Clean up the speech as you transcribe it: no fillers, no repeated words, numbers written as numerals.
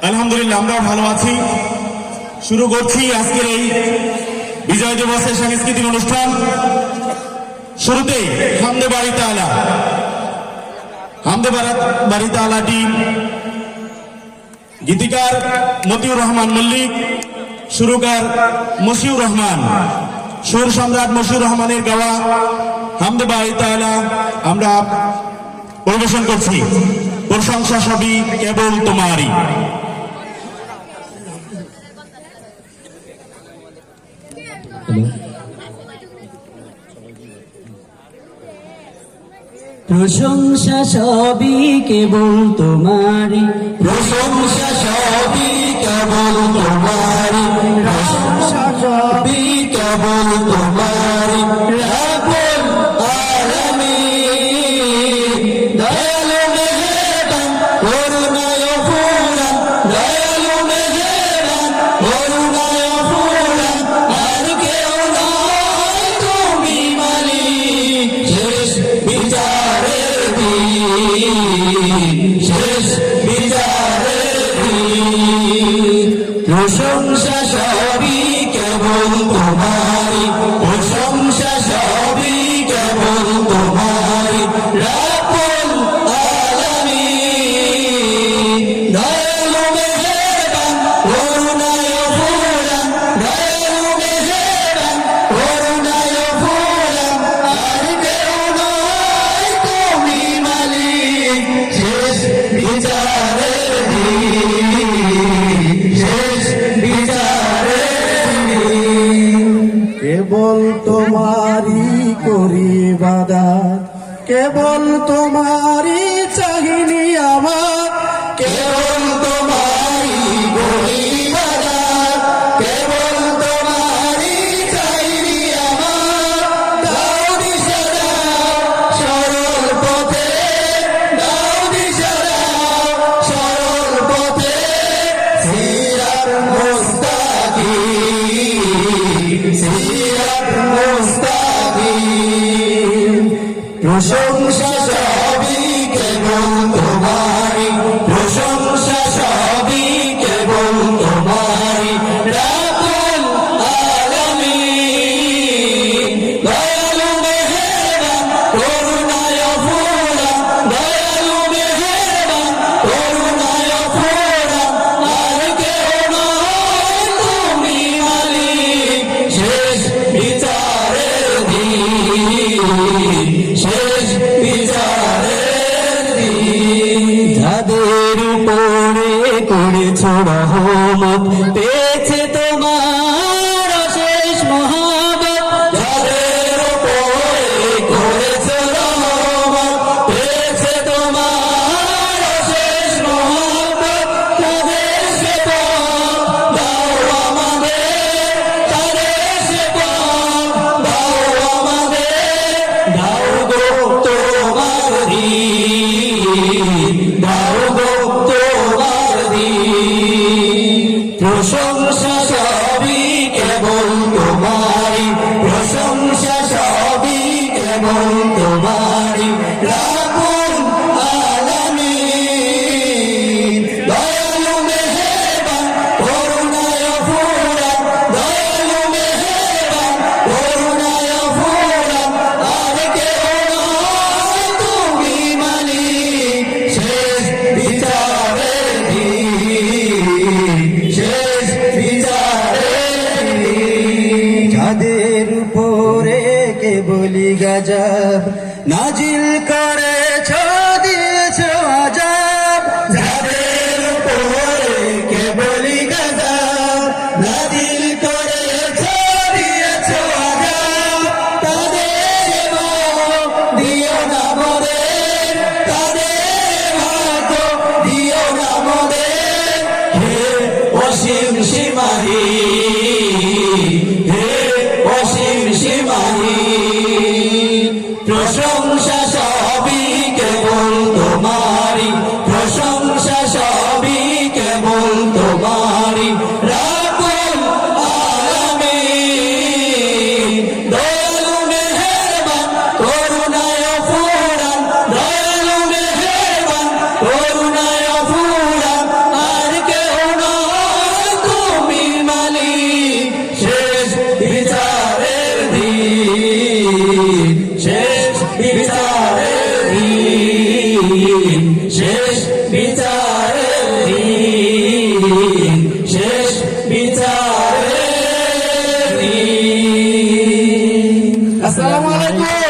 আলহামদুলিল্লাহ আমরা ভালো আছি। শুরু করছি আজকের এই বিজয় দিবসের সাংস্কৃতিক অনুষ্ঠান। শুরুতেই হামদে বাড়ি তাআলা, হামদে বাড়ি তাআলাটি গীতিকার মতিউর রহমান মল্লিক, সুরকার মশিউর রহমান, সুর সম্রাট মশিউর রহমানের গাওয়া হামদে বাড়ি তাআলা আমরা পরিবেশন করছি। প্রশংসা সবই কেবল তোমারই। প্রশংসা সবই কেবল তোমারই, প্রশংসা সবই কেবল তোমারই, প্রশংসা সবই কেবল তোমারই। রাব্বুল আলামিন দয়ালু মেহেরবান করুণায় ফুরান, দয়ালু মেহেরবান করুণায় ফুরান। আর কেউ নয় তুমি মালিক, শেষ বিচারের দিন, শেষ বিচারের দিন। প্রশংসা সবই কেবল তোমারই, প্রশংসা সবই কেবল তোমারই। রাব্বুল আলামিন দয়ালু মেহেরবান করুণায় ফুরান, দয়ালু মেহেরবান করুণায় ফুরান। আর কেউ নয় তুমি মালিক, শেষ বিচারের দিন, শেষ বিচারের দিন। কেবল তোমারই করি ইবাদত, কেবল তোমারই চাহিনি আমার, কেবল তোমারই করি ইবাদত, কেবল তোমারই চাইনি আমার। দাও দিশা দাও সরল পথে, দাও দিশা দাও সরল পথে। সিরাত মুস্তাকিম, সিরাত মুস্তাকিম। প্রশংসা সবই কেবল তোমারই, প্রশংসা সবই কেবল তোমারই। রাব্বুল আলামিন দয়ালু মেহেরবান করুণায় ফুরান, দয়ালু মেহেরবান করুণায় ফুরান। আর কেউ নয় তুমি মালিক, শেষ বিচারের দিন, শেষ বিচারের দিন। যাদের উপরে করেছ রহমত, পেয়েছে তোমার অশেষ মহব্বত। যাদের উপরে করেছ রহমত, পেয়েছে তোমার অশেষ মহব্বত। তাদের সে পথ দাও আমাদের, তাদের সে পথ দাও আমাদের। দাও গো তোমার দিন, দাও গো তোমার দিন। প্রশংসা সবই কেবল তোমারই, প্রশংসা সবই কেবল তোমারই। রাব্বুল আলামিন দয়ালু মেহেরবান করুণায় ফুরান, দয়ালু মেহেরবান করুণায় ফুরান। আর কেউ নয় তুমি মালিক, শেষ বিচারের দিন, শেষ বিচারের দিন। যাদের উপরে কেবলি গজব নাজিল করেছ, দিয়েছ আজাব। যাদের উপরে কেবলি গজব নাজিল করেছ, দিয়েছ আযাব। তাদের ভাগ দিও না মোদের, তাদের ভাগ দিও না মোদের। হে অসীম সীমাহী, হে অসীম সীমাহী। প্রশংসা সবই কেবল তোমারই, প্রশংসা সবই কেবল তোমারই। রাব্বুল আলামিন দয়ালু মেহেরবান করুণায় ফুরান, দয়ালু মেহেরবান করুণায় ফুরান। আর কেউ শেষ বিচারের দিন, শেষ বিচারের দিন। আসসালামু আলাইকুম।